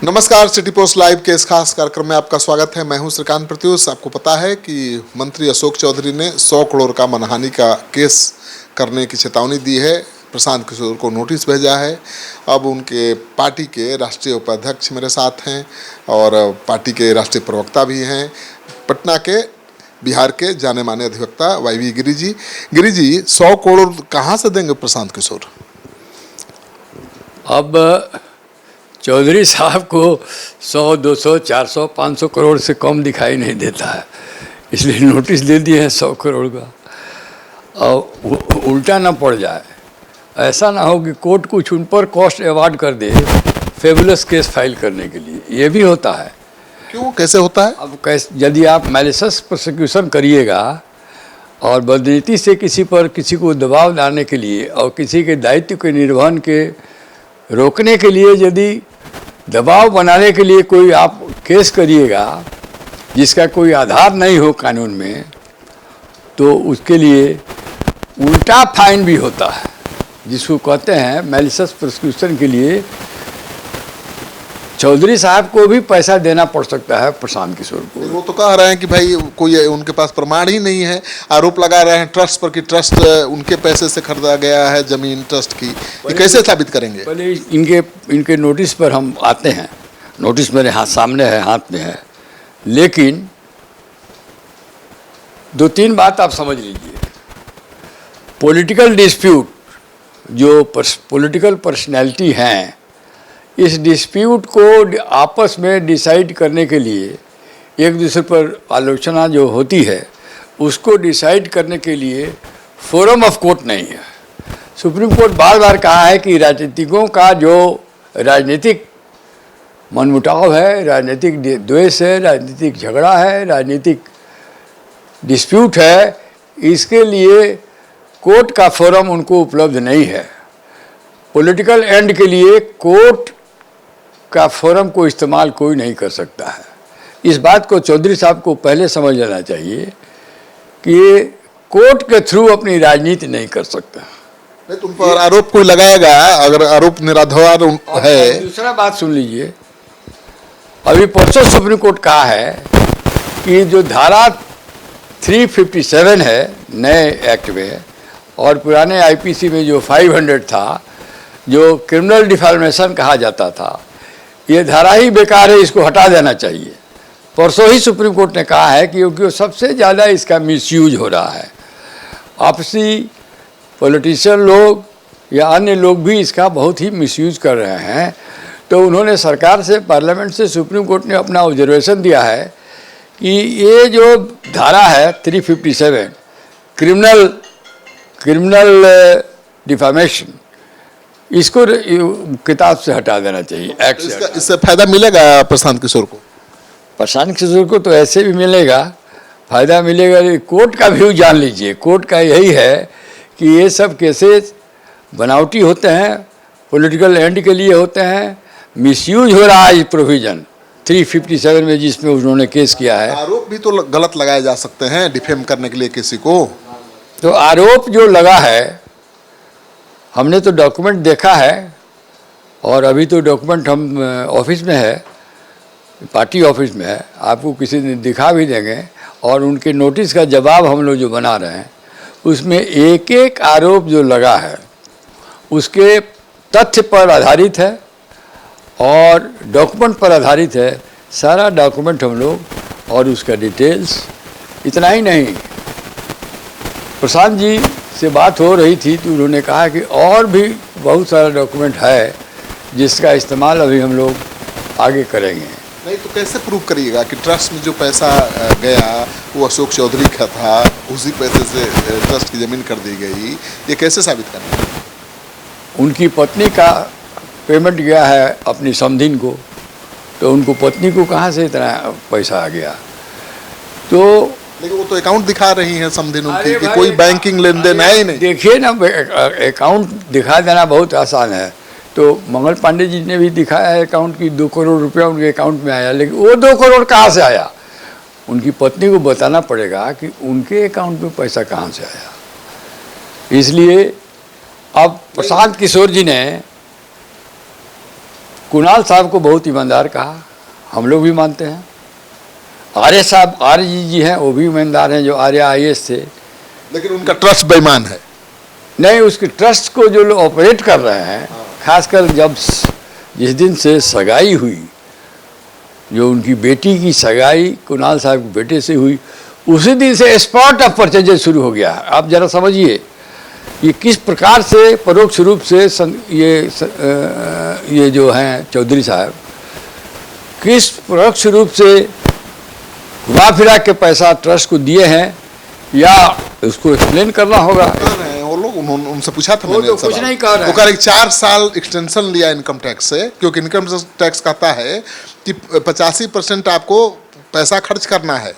नमस्कार, city post live के इस खास कार्यक्रम में आपका स्वागत है। मैं हूं श्रीकांत प्रत्युष। आपको पता है कि मंत्री अशोक चौधरी ने 100 करोड़ का मानहानि का केस करने की चेतावनी दी है। प्रशांत किशोर को नोटिस भेजा है। अब उनके पार्टी के राष्ट्रीय उपाध्यक्ष मेरे साथ हैं और पार्टी के राष्ट्रीय प्रवक्ता भी हैं, पटना के बिहार के जाने माने अधिवक्ता वाईवी गिरी जी। गिरी जी, 100 करोड़ कहाँ से देंगे प्रशांत किशोर? अब चौधरी साहब को 100, 200, 400, 500 करोड़ से कम दिखाई नहीं देता है, इसलिए नोटिस दे दिए हैं 100 करोड़ का। और उल्टा ना पड़ जाए, ऐसा ना हो कि कोर्ट कुछ उन पर कॉस्ट अवार्ड कर दे फेबुलस केस फाइल करने के लिए। ये भी होता है। क्यों, कैसे होता है? अब कैसे, यदि आप मैलिशियस प्रोसिक्यूशन करिएगा और बदनीति से किसी पर किसी को दबाव डालने के लिए और किसी के दायित्व के निर्वहन के रोकने के लिए यदि दबाव बनाने के लिए कोई आप केस करिएगा जिसका कोई आधार नहीं हो कानून में, तो उसके लिए उल्टा फाइन भी होता है, जिसको कहते हैं मैलिशियस प्रोसिक्यूशन के लिए चौधरी साहब को भी पैसा देना पड़ सकता है प्रशांत किशोर को। वो तो कह रहे हैं कि भाई कोई उनके पास प्रमाण ही नहीं है। आरोप लगा रहे हैं ट्रस्ट पर कि ट्रस्ट उनके पैसे से खरीदा गया है जमीन ट्रस्ट की। ये कैसे साबित करेंगे? पहले इनके नोटिस पर हम आते हैं। नोटिस मेरे सामने है, हाथ में है, लेकिन 2-3 बात आप समझ लीजिए। पॉलिटिकल डिस्प्यूट, जो पॉलिटिकल पर्सनैलिटी हैं, इस डिस्प्यूट को आपस में डिसाइड करने के लिए, एक दूसरे पर आलोचना जो होती है उसको डिसाइड करने के लिए फोरम ऑफ कोर्ट नहीं है। सुप्रीम कोर्ट बार बार कहा है कि राजनीतिकों का जो राजनीतिक मनमुटाव है, राजनीतिक द्वेष है, राजनीतिक झगड़ा है, राजनीतिक डिस्प्यूट है, इसके लिए कोर्ट का फोरम उनको उपलब्ध नहीं है। पॉलिटिकल एंड के लिए कोर्ट का फोरम को इस्तेमाल कोई नहीं कर सकता है। इस बात को चौधरी साहब को पहले समझ लेना चाहिए कि कोर्ट के थ्रू अपनी राजनीति नहीं कर सकता। नहीं, तुम पर आरोप कोई लगाएगा, अगर आरोप निराधार है। दूसरा बात सुन लीजिए, अभी परसों सुप्रीम कोर्ट कहा है कि जो धारा 357 है नए एक्ट में और पुराने आईपीसी में जो 500 था, जो क्रिमिनल डिफॉर्मेशन कहा जाता था, ये धारा ही बेकार है, इसको हटा देना चाहिए। परसों ही सुप्रीम कोर्ट ने कहा है क्योंकि सबसे ज़्यादा इसका मिसयूज हो रहा है। आपसी पॉलिटिशियन लोग या अन्य लोग भी इसका बहुत ही मिसयूज कर रहे हैं। तो उन्होंने सरकार से, पार्लियामेंट से, सुप्रीम कोर्ट ने अपना ऑब्जर्वेशन दिया है कि ये जो धारा है 357 क्रिमिनल डिफॉर्मेशन, इसको किताब से हटा देना चाहिए, एक्ट से। इससे फायदा मिलेगा प्रशांत किशोर को? प्रशांत किशोर को तो ऐसे भी मिलेगा, फायदा मिलेगा। कोर्ट का व्यू जान लीजिए। कोर्ट का यही है कि ये सब केसेस बनावटी होते हैं, पॉलिटिकल एंड के लिए होते हैं, मिसयूज हो रहा है इस प्रोविजन 357 में जिसमें उन्होंने केस किया है। आरोप भी तो गलत लगाए जा सकते हैं डिफेम करने के लिए किसी को। तो आरोप जो लगा है, हमने तो डॉक्यूमेंट देखा है और अभी तो डॉक्यूमेंट हम ऑफिस में है, पार्टी ऑफिस में है, आपको किसी दिन दिखा भी देंगे। और उनके नोटिस का जवाब हम लोग जो बना रहे हैं, उसमें एक एक आरोप जो लगा है उसके तथ्य पर आधारित है और डॉक्यूमेंट पर आधारित है। सारा डॉक्यूमेंट हम लोग और उसका डिटेल्स। इतना ही नहीं, प्रशांत जी से बात हो रही थी तो उन्होंने कहा कि और भी बहुत सारा डॉक्यूमेंट है जिसका इस्तेमाल अभी हम लोग आगे करेंगे। नहीं तो कैसे प्रूव करिएगा कि ट्रस्ट में जो पैसा गया वो अशोक चौधरी का था, उसी पैसे से ट्रस्ट की ज़मीन कर दी गई? ये कैसे साबित करना है? उनकी पत्नी का पेमेंट गया है अपनी समधिन को, तो उनको पत्नी को कहाँ से इतना पैसा आ गया? तो लेकिन वो तो अकाउंट दिखा रही हैं समधिन उनकी कि कोई बैंकिंग लेन देन है ही नहीं। देखिए ना, अकाउंट दिखा देना बहुत आसान है। तो मंगल पांडे जी ने भी दिखाया है अकाउंट की 2 करोड़ रुपया उनके अकाउंट में आया, लेकिन वो 2 करोड़ कहाँ से आया? उनकी पत्नी को बताना पड़ेगा कि उनके अकाउंट में पैसा कहाँ से आया। इसलिए अब प्रशांत किशोर जी ने कुणाल साहब को बहुत ईमानदार कहा, हम लोग भी मानते हैं। आर्य साहब, आर्य जी हैं, वो भी ईमानदार हैं, जो आर्य IAS थे। लेकिन उनका ट्रस्ट बेईमान है। नहीं, उसके ट्रस्ट को जो लोग ऑपरेट कर रहे हैं, खासकर जब जिस दिन से सगाई हुई, जो उनकी बेटी की सगाई कुणाल साहब के बेटे से हुई, उसी दिन से स्पॉट ऑफ परचेजेज शुरू हो गया। आप जरा समझिए ये किस प्रकार से परोक्ष रूप से ये जो हैं चौधरी साहब किस परोक्ष रूप से घुमा फिरा के पैसा ट्रस्ट को दिए हैं, या उसको एक्सप्लेन करना होगा। वो लोग उनसे पूछा था वो मैंने तो कुछ सवाल। नहीं कह रहे वो कह रहे 4 साल एक्सटेंशन लिया इनकम टैक्स से, क्योंकि इनकम टैक्स कहता है कि 85% आपको पैसा खर्च करना है,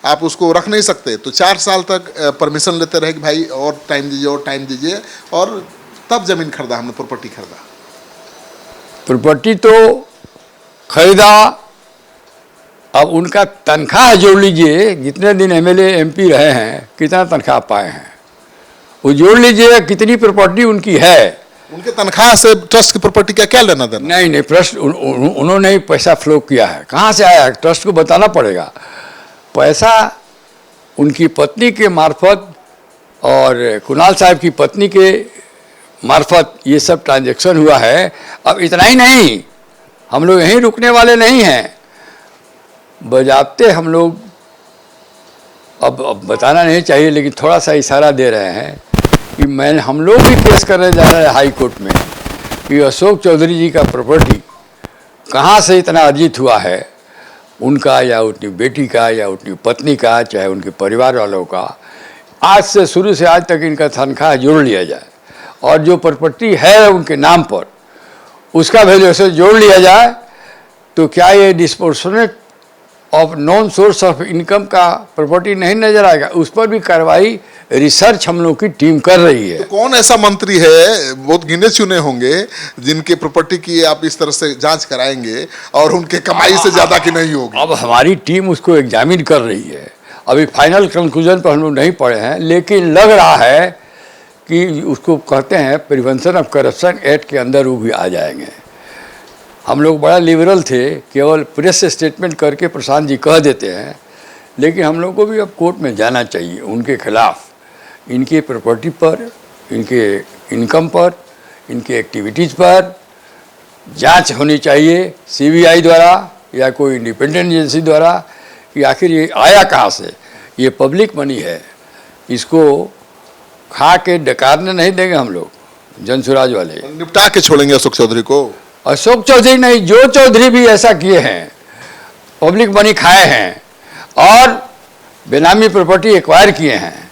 आप उसको रख नहीं सकते। तो 4 साल तक परमिशन लेते रहे कि भाई और टाइम दीजिए और टाइम दीजिए, और तब जमीन खरीदा हमने, प्रॉपर्टी खरीदा। प्रॉपर्टी तो खरीदा। अब उनका तनख्वाह जोड़ लीजिए, जितने दिन MLA MP रहे हैं, कितना तनख्वाह पाए हैं, वो जोड़ लीजिए कितनी प्रॉपर्टी उनकी है। उनके तनख्वाह से ट्रस्ट की प्रॉपर्टी का क्या लेना देना? नहीं, ट्रस्ट उन्होंने ही पैसा फ्लो किया है, कहाँ से आया है ट्रस्ट को बताना पड़ेगा। पैसा उनकी पत्नी के मार्फत और कुणाल साहब की पत्नी के मार्फत ये सब ट्रांजैक्शन हुआ है। अब इतना ही नहीं, हम लोग यहीं रुकने वाले नहीं हैं, बजाबते हम लोग अब बताना नहीं चाहिए, लेकिन थोड़ा सा इशारा दे रहे हैं कि हम लोग भी केस करने जा रहे हैं हाई कोर्ट में कि अशोक चौधरी जी का प्रॉपर्टी कहाँ से इतना अर्जित हुआ है, उनका या उनकी बेटी का या उनकी पत्नी का, चाहे उनके परिवार वालों का। आज से शुरू से आज तक इनका तनख्वाह जोड़ लिया जाए, और जो प्रॉपर्टी है उनके नाम पर उसका वैल्यूएशन जोड़ लिया जाए, तो क्या ये disproportionate of non source of income का प्रॉपर्टी नहीं नजर आएगा? उस पर भी कार्रवाई रिसर्च हम लोग की टीम कर रही है। तो कौन ऐसा मंत्री है, बहुत गिने चुने होंगे, जिनके प्रॉपर्टी की आप इस तरह से जांच कराएंगे और उनके कमाई से ज्यादा की नहीं होगी? अब हमारी टीम उसको एग्जामिन कर रही है। अभी फाइनल कंक्लूजन पर हम लोग नहीं पढ़े हैं, लेकिन लग रहा है कि उसको कहते हैं प्रिवेंशन ऑफ करप्शन एक्ट के अंदर वो भी आ जाएंगे। हम लोग बड़ा लिबरल थे, केवल प्रेस स्टेटमेंट करके प्रशांत जी कह देते हैं, लेकिन हम लोग को भी अब कोर्ट में जाना चाहिए। उनके खिलाफ, इनके प्रॉपर्टी पर, इनके इनकम पर, इनके एक्टिविटीज़ पर जांच होनी चाहिए CBI द्वारा या कोई इंडिपेंडेंट एजेंसी द्वारा, कि आखिर ये आया कहाँ से। ये पब्लिक मनी है, इसको खा के डकारने नहीं देंगे हम लोग, जनसुराज वाले। निपटा के छोड़ेंगे अशोक चौधरी को? अशोक चौधरी नहीं, जो चौधरी भी ऐसा किए हैं, पब्लिक मनी खाए हैं और बेनामी प्रॉपर्टी एक्वायर किए हैं,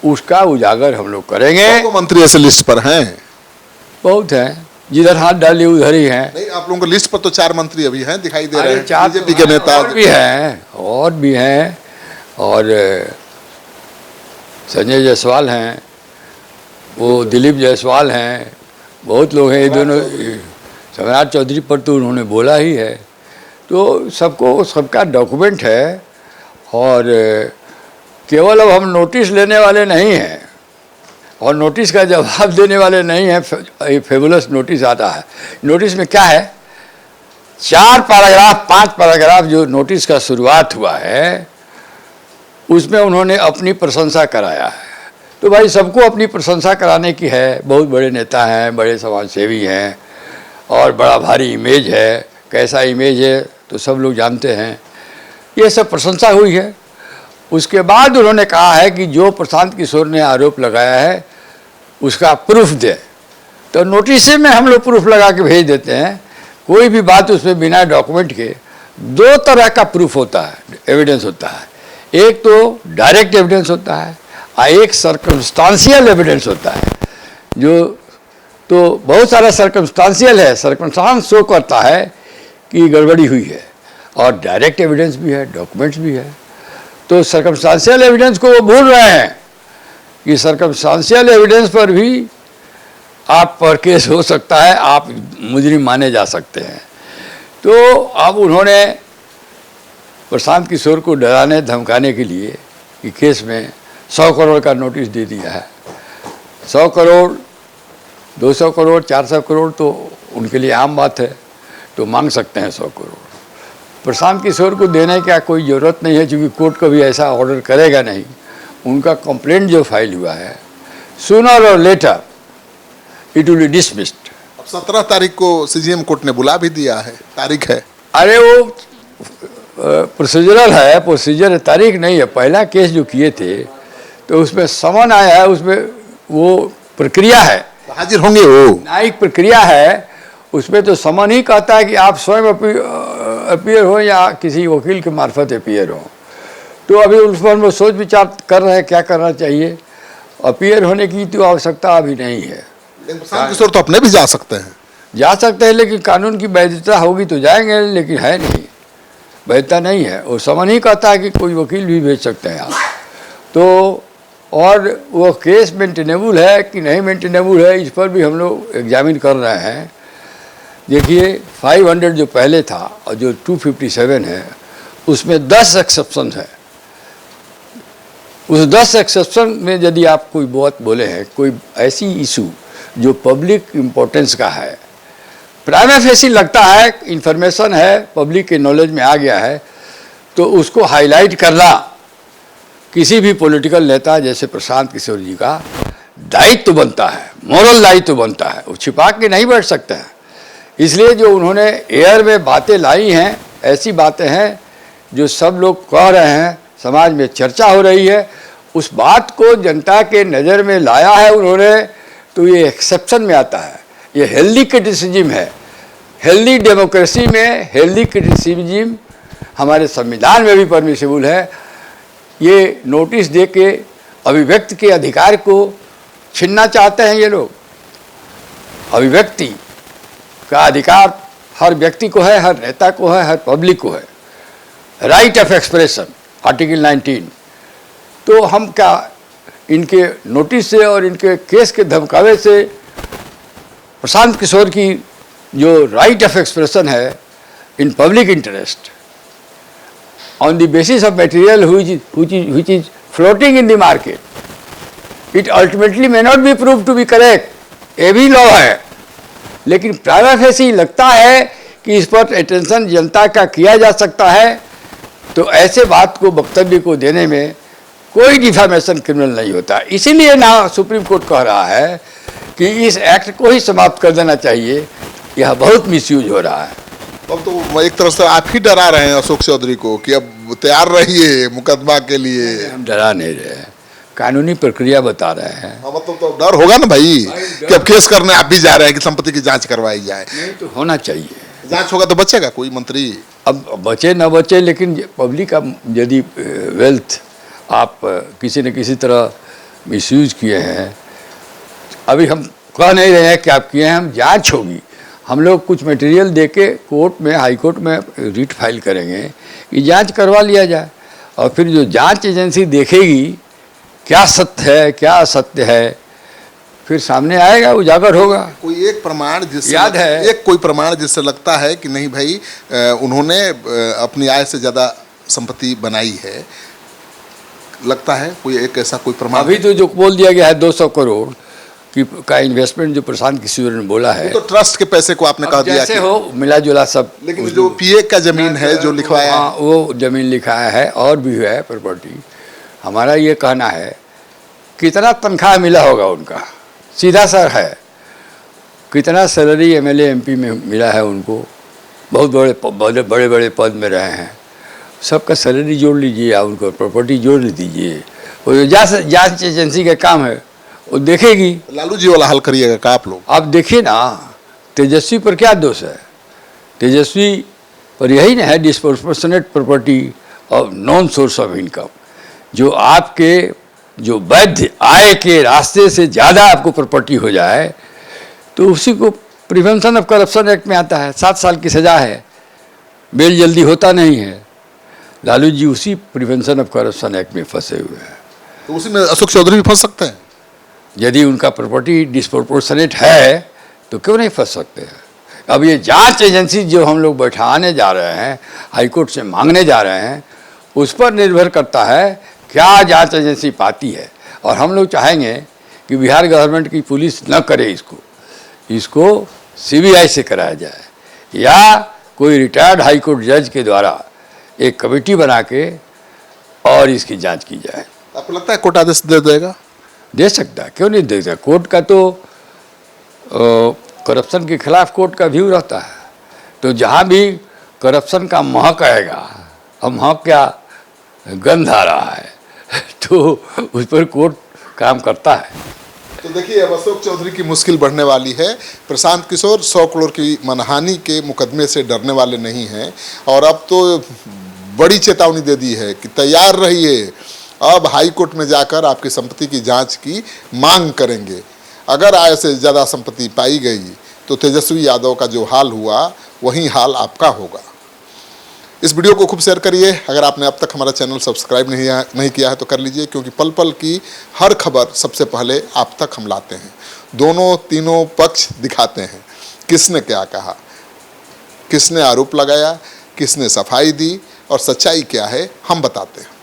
उसका उजागर हम लोग करेंगे। वो मंत्री ऐसे लिस्ट पर हैं? बहुत हैं, जिधर हाथ डालिए उधर ही हैं। नहीं, आप लोगों को लिस्ट पर तो 4 मंत्री अभी हैं, दिखाई दे रहे हैं। 4 बीजेपी के नेता और भी हैं, और संजय जायसवाल हैं, वो दिलीप जायसवाल हैं, बहुत लोग हैं। ये दोनों, सम्राट चौधरी पर तो उन्होंने बोला ही है। तो सबका डॉक्यूमेंट है, और केवल अब हम नोटिस लेने वाले नहीं हैं और नोटिस का जवाब देने वाले नहीं हैं। फेबुलस नोटिस आता है। नोटिस में क्या है, 4 पैराग्राफ 5 पैराग्राफ जो नोटिस का शुरुआत हुआ है, उसमें उन्होंने अपनी प्रशंसा कराया है। तो भाई सबको अपनी प्रशंसा कराने की है, बहुत बड़े नेता हैं, बड़े समाजसेवी हैं, और बड़ा भारी इमेज है। कैसा इमेज है तो सब लोग जानते हैं। ये सब प्रशंसा हुई है। उसके बाद उन्होंने कहा है कि जो प्रशांत किशोर ने आरोप लगाया है उसका प्रूफ दे। तो नोटिस में हम लोग प्रूफ लगा के भेज देते हैं। कोई भी बात उसमें बिना डॉक्यूमेंट के 2 तरह का प्रूफ होता है, एविडेंस होता है। एक तो डायरेक्ट एविडेंस होता है और एक सर्कमस्टांशियल एविडेंस होता है। जो तो बहुत सारा सर्कमस्टांशियल है, सर्कमस्टांस शो करता है कि गड़बड़ी हुई है, और डायरेक्ट एविडेंस भी है, डॉक्यूमेंट्स भी है। तो सर्कमस्टांशियल एविडेंस को वो भूल रहे हैं कि सर्कमस्टांशियल एविडेंस पर भी आप पर केस हो सकता है, आप मुजरिम माने जा सकते हैं। तो अब उन्होंने प्रशांत किशोर को डराने धमकाने के लिए कि केस में 100 करोड़ का नोटिस दे दिया है। 100 करोड़, 200 करोड़, 400 करोड़ तो उनके लिए आम बात है। तो मांग सकते हैं 100 करोड़। प्रशांत किशोर को देने का कोई ज़रूरत नहीं है, क्योंकि कोर्ट कभी ऐसा ऑर्डर करेगा नहीं। उनका कंप्लेंट जो फाइल हुआ है, sooner or later it will be dismissed. अब 17 तारीख को सीजीएम कोर्ट ने बुला भी दिया है, तारीख है। अरे वो प्रोसीजरल है, प्रोसीजर है, तारीख नहीं है। पहला केस जो किए थे तो उसमें समन आया है, उसमें वो प्रक्रिया है, हाजिर होंगे वो, न्यायिक प्रक्रिया है। उसमें तो समन ही कहता है कि आप स्वयं अपीयर हो या किसी वकील के मार्फत अपीयर हो। तो अभी उस पर वो सोच विचार कर रहे हैं क्या करना चाहिए। अपीयर होने की तो आवश्यकता अभी नहीं है। लेकिन प्रशांत किशोर तो अपने भी जा सकते हैं। जा सकते हैं, लेकिन कानून की वैधता होगी तो जाएंगे, लेकिन है नहीं, वैधता नहीं है। वो समन ही कहता है कि कोई वकील भी भेज सकते हैं आप। तो और वो केस मेंटेनेबल है कि नहीं मेंटेनेबल है, इस पर भी हम लोग एग्जामिन कर रहे हैं। देखिए 500 जो पहले था और जो 257 है, उसमें 10 एक्सेप्शन है। उस 10 एक्सेप्शन में यदि आप कोई बात बोले हैं, कोई ऐसी इशू जो पब्लिक इम्पोर्टेंस का है, प्राइमा फेसी लगता है, इंफॉर्मेशन है, पब्लिक के नॉलेज में आ गया है, तो उसको हाईलाइट करना किसी भी पॉलिटिकल नेता जैसे प्रशांत किशोर जी का दायित्व बनता है, मॉरल दायित्व बनता है। वो छिपा के नहीं बैठ सकता है। इसलिए जो उन्होंने एयर में बातें लाई हैं, ऐसी बातें हैं जो सब लोग कह रहे हैं, समाज में चर्चा हो रही है, उस बात को जनता के नज़र में लाया है उन्होंने, तो ये एक्सेप्शन में आता है। ये हेल्दी क्रिटिसिज्म है। हेल्दी डेमोक्रेसी में हेल्दी क्रिटिसिज्म हमारे संविधान में भी परमिसिबल है। ये नोटिस दे के अभिव्यक्ति के अधिकार को छीनना चाहते हैं ये लोग। अभिव्यक्ति का अधिकार हर व्यक्ति को है, हर नेता को है, हर पब्लिक को है। Right of expression, article 19। तो हम क्या इनके नोटिस से और इनके केस के धमकावे से प्रशांत किशोर की जो राइट ऑफ एक्सप्रेशन है in public interest on the basis of material which is floating in the market, it ultimately may not be proved to be correct. ये भी लॉ है, लेकिन प्राइमा फेसी लगता है कि इस पर अटेंशन जनता का किया जा सकता है। तो ऐसे बात को, वक्तव्य को देने में कोई डिफामेशन क्रिमिनल नहीं होता। इसीलिए ना सुप्रीम कोर्ट कह रहा है कि इस एक्ट को ही समाप्त कर देना चाहिए। यह बहुत मिसयूज हो रहा है। अब तो एक तरह से आप ही डरा रहे हैं अशोक चौधरी को कि अब तैयार रहिए मुकदमा के लिए। हम डरा नहीं रहे हैं, कानूनी प्रक्रिया बता रहे हैं। मतलब तो डर होगा ना भाई कि अब केस करने आप भी जा रहे हैं कि संपत्ति की जांच करवाई जाए। नहीं तो होना चाहिए, जांच होगा तो बचेगा कोई मंत्री। अब बचे न बचे, लेकिन पब्लिक का यदि वेल्थ आप किसी न किसी तरह मिसयूज किए हैं, अभी हम कह नहीं रहे हैं कि आप किए हैं, हम जांच होगी। हम लोग कुछ मटेरियल देके कोर्ट में, हाई कोर्ट में रिट फाइल करेंगे कि जांच करवा लिया जाए, और फिर जो जांच एजेंसी देखेगी क्या सत्य है क्या असत्य है, फिर सामने आएगा, उजागर होगा। कोई एक प्रमाण जिससे याद है, एक कोई प्रमाण जिससे लगता है कि नहीं भाई उन्होंने अपनी आय से ज़्यादा संपत्ति बनाई है, लगता है कोई एक ऐसा कोई प्रमाण? अभी तो जो बोल दिया गया है 200 करोड़ का इन्वेस्टमेंट जो प्रशांत किशोर ने बोला है, तो ट्रस्ट के पैसे को आपने कह दिया जैसे हो मिला जुला सब। लेकिन जो पीए का जमीन है जो लिखवाया है, वो जमीन लिखाया है और भी है प्रॉपर्टी। हमारा ये कहना है कितना तनख्वाह मिला होगा उनका, सीधा सर है, कितना सैलरी एमएलए एमपी में मिला है उनको, बहुत बड़े बड़े पद में रहे हैं, सबका सैलरी जोड़ लीजिए या उनको प्रॉपर्टी जोड़ दीजिए। वो जो जांच एजेंसी का काम है वो देखेगी। लालू जी वाला हल करिएगा का आप लोग? आप देखिए ना, तेजस्वी पर क्या दोष है? तेजस्वी पर यही ना है डिस्प्रोपोर्शनेट प्रॉपर्टी और नॉन सोर्स ऑफ इनकम, जो आपके जो वैध आय के रास्ते से ज़्यादा आपको प्रॉपर्टी हो जाए तो उसी को प्रिवेंशन ऑफ करप्शन एक्ट में आता है, 7 साल की सज़ा है, बेल जल्दी होता नहीं है। लालू जी उसी प्रिवेंशन ऑफ करप्शन एक्ट में फंसे हुए हैं। तो उसी में अशोक चौधरी भी फंस सकते हैं? यदि उनका प्रॉपर्टी डिस्प्रोपोर्शनेट है तो क्यों नहीं फंस सकते हैं? अब ये जांच एजेंसी जो हम लोग बैठाने जा रहे हैं, हाईकोर्ट से मांगने जा रहे हैं, उस पर निर्भर करता है क्या जांच एजेंसी पाती है। और हम लोग चाहेंगे कि बिहार गवर्नमेंट की पुलिस न करे इसको सीबीआई से कराया जाए। या कोई रिटायर्ड हाई कोर्ट जज के द्वारा एक कमेटी बना के और इसकी जांच की जाए। आपको लगता है कोर्ट आदेश दे देगा? दे सकता है, क्यों नहीं दे सकता। कोर्ट का तो करप्शन के खिलाफ कोर्ट का व्यू रहता है। तो जहाँ भी करप्शन का महक आएगा, अब महक क्या, गंध आ रहा है तो उस पर कोर्ट काम करता है। तो देखिए, अब अशोक चौधरी की मुश्किल बढ़ने वाली है। प्रशांत किशोर 100 करोड़ की मनहानि के मुकदमे से डरने वाले नहीं हैं और अब तो बड़ी चेतावनी दे दी है कि तैयार रहिए, अब हाई कोर्ट में जाकर आपकी संपत्ति की जांच की मांग करेंगे। अगर आय से ज़्यादा संपत्ति पाई गई तो तेजस्वी यादव का जो हाल हुआ वही हाल आपका होगा। इस वीडियो को खूब शेयर करिए। अगर आपने अब तक हमारा चैनल सब्सक्राइब नहीं किया है तो कर लीजिए, क्योंकि पल पल की हर खबर सबसे पहले आप तक हम लाते हैं। दोनों तीनों पक्ष दिखाते हैं, किसने क्या कहा, किसने आरोप लगाया, किसने सफाई दी और सच्चाई क्या है हम बताते हैं।